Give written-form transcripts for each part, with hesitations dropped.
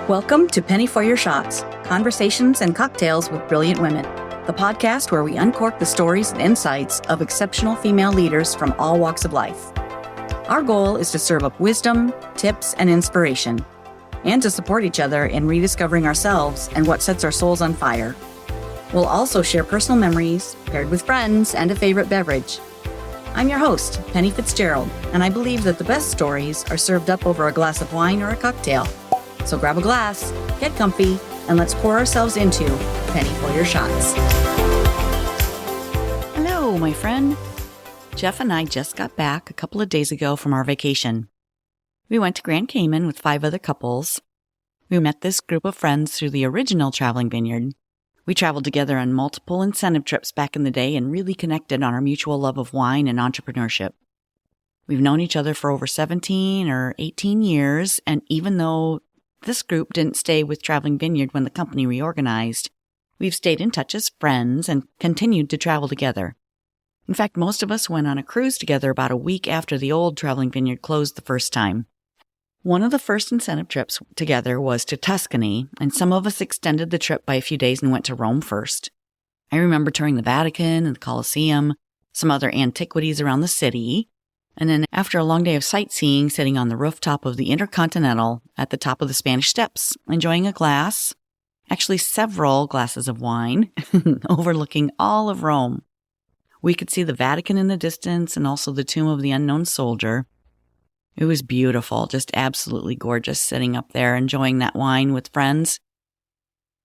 Welcome to Penny for Your Shots, conversations and cocktails with brilliant women, the podcast where we uncork the stories and insights of exceptional female leaders from all walks of life. Our goal is to serve up wisdom, tips, and inspiration, and to support each other in rediscovering ourselves and what sets our souls on fire. We'll also share personal memories, paired with friends and a favorite beverage. I'm your host, Penny Fitzgerald, and I believe that the best stories are served up over a glass of wine or a cocktail. So grab a glass, get comfy, and let's pour ourselves into Penny for Your Shots. Hello, my friend. Jeff and I just got back a couple of days ago from our vacation. We went to Grand Cayman with 5 other couples. We met this group of friends through the original Traveling Vineyard. We traveled together on multiple incentive trips back in the day and really connected on our mutual love of wine and entrepreneurship. We've known each other for over 17 or 18 years, and even though this group didn't stay with Traveling Vineyard when the company reorganized, we've stayed in touch as friends and continued to travel together. In fact, most of us went on a cruise together about a week after the old Traveling Vineyard closed the first time. One of the first incentive trips together was to Tuscany, and some of us extended the trip by a few days and went to Rome first. I remember touring the Vatican and the Colosseum, some other antiquities around the city, and then after a long day of sightseeing, sitting on the rooftop of the Intercontinental at the top of the Spanish Steps, enjoying a glass, actually several glasses of wine, overlooking all of Rome. We could see the Vatican in the distance and also the tomb of the unknown soldier. It was beautiful, just absolutely gorgeous sitting up there enjoying that wine with friends.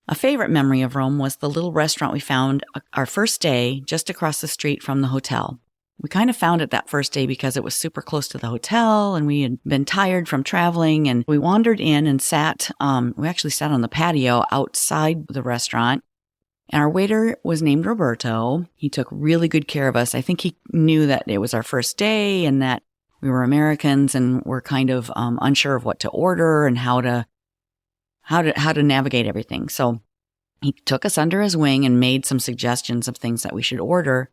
A favorite memory of Rome was the little restaurant we found our first day just across the street from the hotel. We kind of found it that first day because it was super close to the hotel and we had been tired from traveling, and we wandered in and we actually sat on the patio outside the restaurant. And our waiter was named Roberto. He took really good care of us. I think he knew that it was our first day and that we were Americans and were kind of unsure of what to order and how to navigate everything. So he took us under his wing and made some suggestions of things that we should order.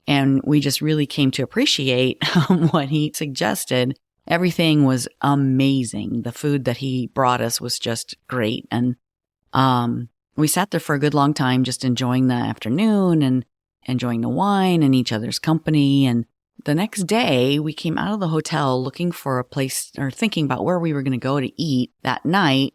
And we just really came to appreciate what he suggested. Everything was amazing. The food that he brought us was just great. And we sat there for a good long time just enjoying the afternoon and enjoying the wine and each other's company. And the next day, we came out of the hotel looking for a place or thinking about where we were going to go to eat that night.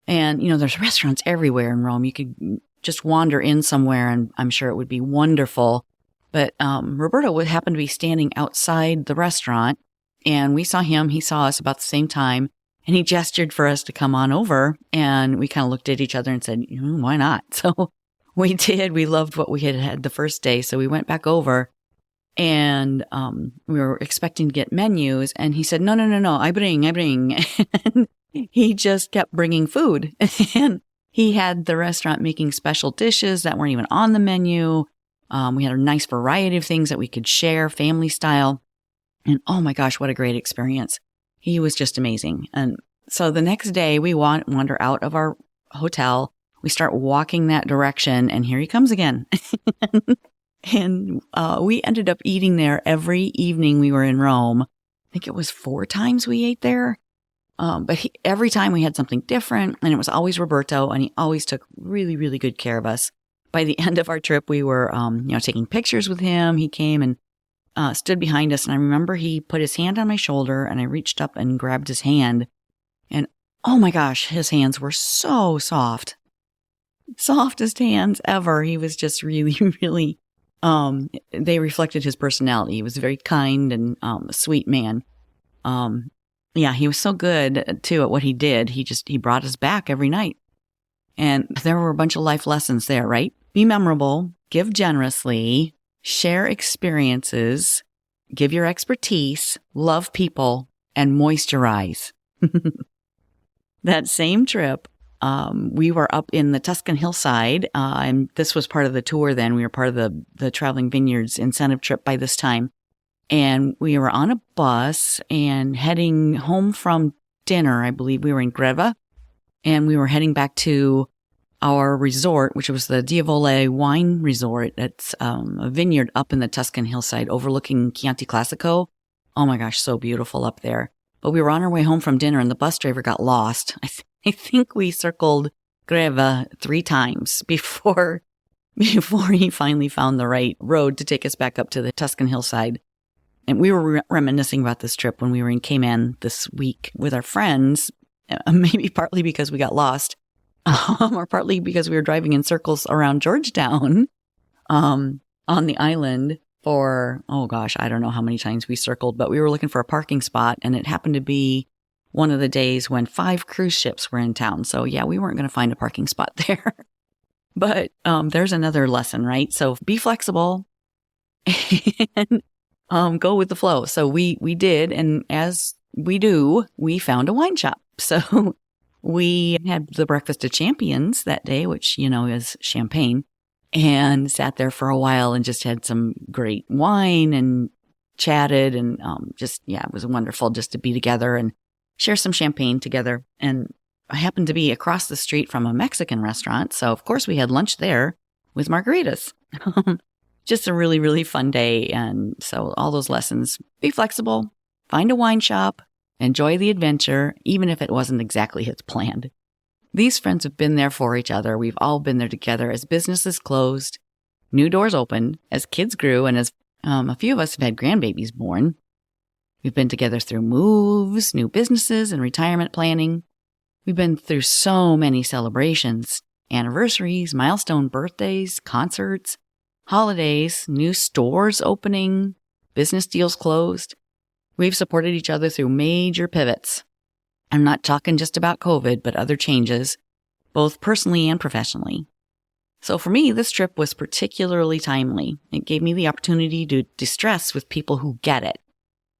And, there's restaurants everywhere in Rome. You could just wander in somewhere and I'm sure it would be wonderful. But Roberto happened to be standing outside the restaurant, and we saw him. He saw us about the same time, and he gestured for us to come on over. And we kind of looked at each other and said, why not? So we did. We loved what we had had the first day, so we went back over, and we were expecting to get menus. And he said, no, I bring. And he just kept bringing food, and he had the restaurant making special dishes that weren't even on the menu. We had a nice variety of things that we could share, family style. And oh my gosh, what a great experience. He was just amazing. And so the next day we wander out of our hotel. We start walking that direction and here he comes again. And we ended up eating there every evening we were in Rome. I think it was 4 times we ate there. But every time we had something different, and it was always Roberto, and he always took really, really good care of us. By the end of our trip, we were, taking pictures with him. He came and stood behind us. And I remember he put his hand on my shoulder and I reached up and grabbed his hand. And oh my gosh, his hands were so soft. Softest hands ever. He was just really, really, they reflected his personality. He was a very kind and a sweet man. He was so good too at what he did. He brought us back every night. And there were a bunch of life lessons there, right? Be memorable, give generously, share experiences, give your expertise, love people, and moisturize. That same trip, we were up in the Tuscan hillside, and this was part of the tour then. We were part of the Traveling Vineyards incentive trip by this time. And we were on a bus and heading home from dinner. I believe we were in Greva. And we were heading back to our resort, which was the Diavole Wine Resort. It's a vineyard up in the Tuscan hillside overlooking Chianti Classico. Oh my gosh, so beautiful up there. But we were on our way home from dinner and the bus driver got lost. I think we circled Greve 3 times before he finally found the right road to take us back up to the Tuscan hillside. And we were reminiscing about this trip when we were in Cayman this week with our friends, maybe partly because we got lost, or partly because we were driving in circles around Georgetown on the island for, I don't know how many times we circled, but we were looking for a parking spot, and it happened to be one of the days when 5 cruise ships were in town. So yeah, we weren't going to find a parking spot there. But there's another lesson, right? So be flexible and go with the flow. So we did, and as we do, we found a wine shop. So we had the Breakfast of Champions that day, which, is champagne, and sat there for a while and just had some great wine and chatted, and it was wonderful just to be together and share some champagne together. And I happened to be across the street from a Mexican restaurant, so of course we had lunch there with margaritas. Just a really, really fun day. And so all those lessons: be flexible, find a wine shop, enjoy the adventure, even if it wasn't exactly as planned. These friends have been there for each other. We've all been there together as businesses closed, new doors opened, as kids grew, and as a few of us have had grandbabies born. We've been together through moves, new businesses, and retirement planning. We've been through so many celebrations, anniversaries, milestone birthdays, concerts, holidays, new stores opening, business deals closed. We've supported each other through major pivots. I'm not talking just about COVID, but other changes, both personally and professionally. So for me, this trip was particularly timely. It gave me the opportunity to distress with people who get it.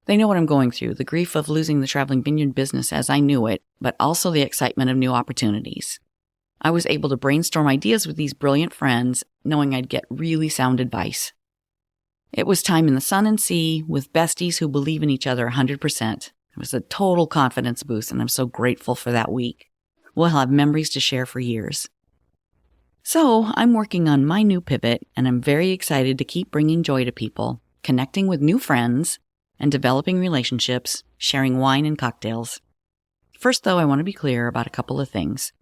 They know what I'm going through, the grief of losing the traveling vineyard business as I knew it, but also the excitement of new opportunities. I was able to brainstorm ideas with these brilliant friends, knowing I'd get really sound advice. It was time in the sun and sea with besties who believe in each other 100%. It was a total confidence boost, and I'm so grateful for that week. We'll have memories to share for years. So I'm working on my new pivot, and I'm very excited to keep bringing joy to people, connecting with new friends, and developing relationships, sharing wine and cocktails. First, though, I want to be clear about a couple of things.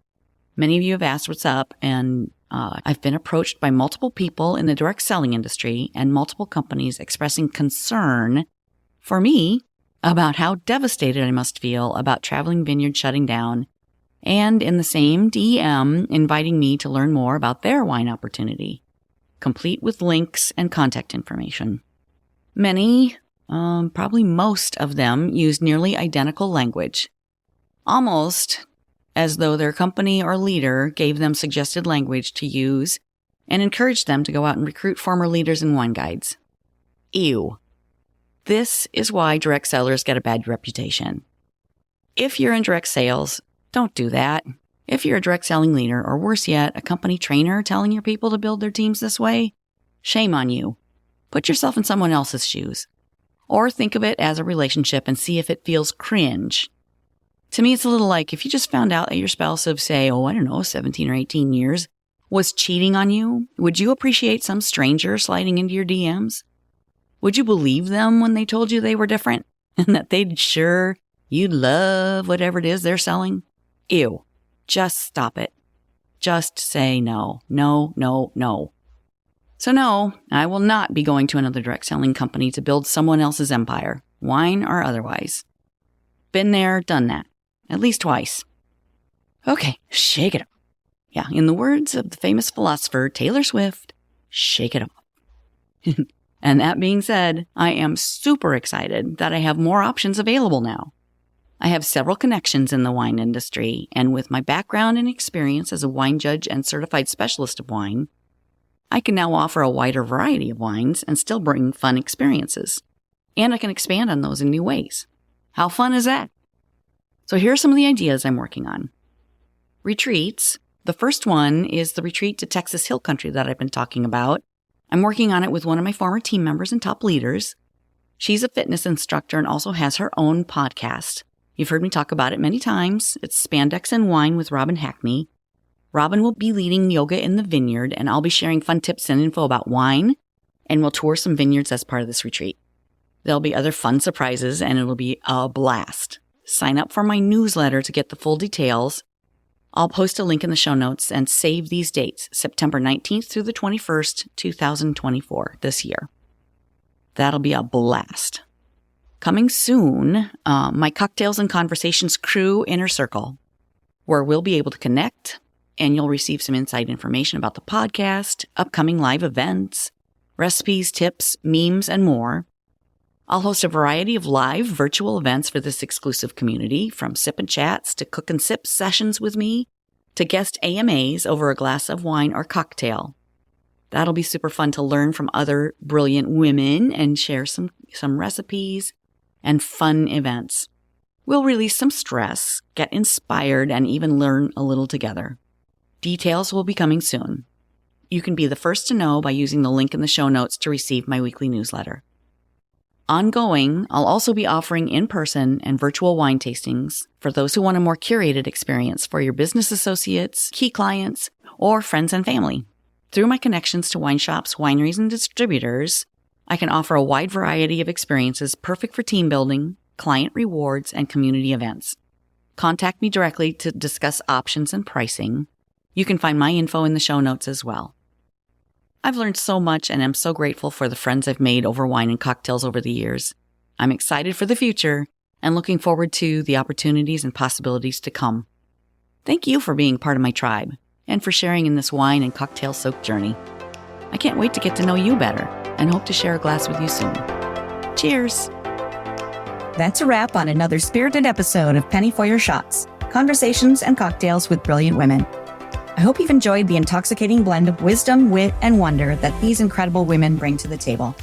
Many of you have asked what's up, and I've been approached by multiple people in the direct selling industry and multiple companies expressing concern for me about how devastated I must feel about Traveling Vineyard shutting down, and in the same DM inviting me to learn more about their wine opportunity, complete with links and contact information. Many, probably most of them, use nearly identical language, almost as though their company or leader gave them suggested language to use and encouraged them to go out and recruit former leaders and wine guides. Ew. This is why direct sellers get a bad reputation. If you're in direct sales, don't do that. If you're a direct selling leader, or worse yet, a company trainer telling your people to build their teams this way, shame on you. Put yourself in someone else's shoes. Or think of it as a relationship and see if it feels cringe. To me, it's a little like if you just found out that your spouse of, say, 17 or 18 years was cheating on you, would you appreciate some stranger sliding into your DMs? Would you believe them when they told you they were different and that they'd sure you'd love whatever it is they're selling? Ew. Just stop it. Just say no. No, no, no. So no, I will not be going to another direct selling company to build someone else's empire, wine or otherwise. Been there, done that. At least twice. Okay, shake it up. Yeah, in the words of the famous philosopher Taylor Swift, shake it up. And that being said, I am super excited that I have more options available now. I have several connections in the wine industry, and with my background and experience as a wine judge and certified specialist of wine, I can now offer a wider variety of wines and still bring fun experiences. And I can expand on those in new ways. How fun is that? So here are some of the ideas I'm working on. Retreats. The first one is the retreat to Texas Hill Country that I've been talking about. I'm working on it with one of my former team members and top leaders. She's a fitness instructor and also has her own podcast. You've heard me talk about it many times. It's Spandex and Wine with Robin Hackney. Robin will be leading yoga in the vineyard, and I'll be sharing fun tips and info about wine, and we'll tour some vineyards as part of this retreat. There'll be other fun surprises, and it'll be a blast. Sign up for my newsletter to get the full details, I'll post a link in the show notes and save these dates, September 19th through the 21st, 2024, this year. That'll be a blast. Coming soon, my Cocktails and Conversations crew inner circle, where we'll be able to connect and you'll receive some inside information about the podcast, upcoming live events, recipes, tips, memes, and more. I'll host a variety of live virtual events for this exclusive community, from sip and chats to cook and sip sessions with me to guest AMAs over a glass of wine or cocktail. That'll be super fun to learn from other brilliant women and share some recipes and fun events. We'll release some stress, get inspired, and even learn a little together. Details will be coming soon. You can be the first to know by using the link in the show notes to receive my weekly newsletter. Ongoing, I'll also be offering in-person and virtual wine tastings for those who want a more curated experience for your business associates, key clients, or friends and family. Through my connections to wine shops, wineries, and distributors, I can offer a wide variety of experiences perfect for team building, client rewards, and community events. Contact me directly to discuss options and pricing. You can find my info in the show notes as well. I've learned so much and am so grateful for the friends I've made over wine and cocktails over the years. I'm excited for the future and looking forward to the opportunities and possibilities to come. Thank you for being part of my tribe and for sharing in this wine and cocktail-soaked journey. I can't wait to get to know you better and hope to share a glass with you soon. Cheers! That's a wrap on another spirited episode of Penny for Your Shots, Conversations and Cocktails with Brilliant Women. I hope you've enjoyed the intoxicating blend of wisdom, wit, and wonder that these incredible women bring to the table.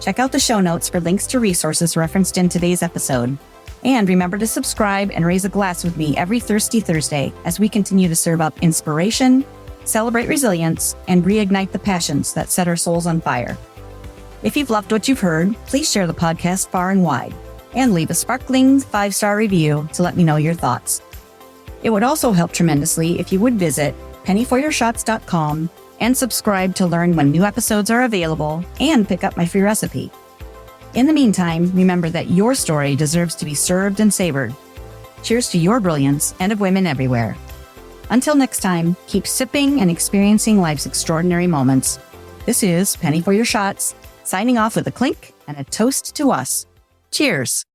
Check out the show notes for links to resources referenced in today's episode. And remember to subscribe and raise a glass with me every Thirsty Thursday as we continue to serve up inspiration, celebrate resilience, and reignite the passions that set our souls on fire. If you've loved what you've heard, please share the podcast far and wide and leave a sparkling 5-star review to let me know your thoughts. It would also help tremendously if you would visit pennyforyourshots.com and subscribe to learn when new episodes are available and pick up my free recipe. In the meantime, remember that your story deserves to be served and savored. Cheers to your brilliance and of women everywhere. Until next time, keep sipping and experiencing life's extraordinary moments. This is Penny for Your Shots, signing off with a clink and a toast to us. Cheers.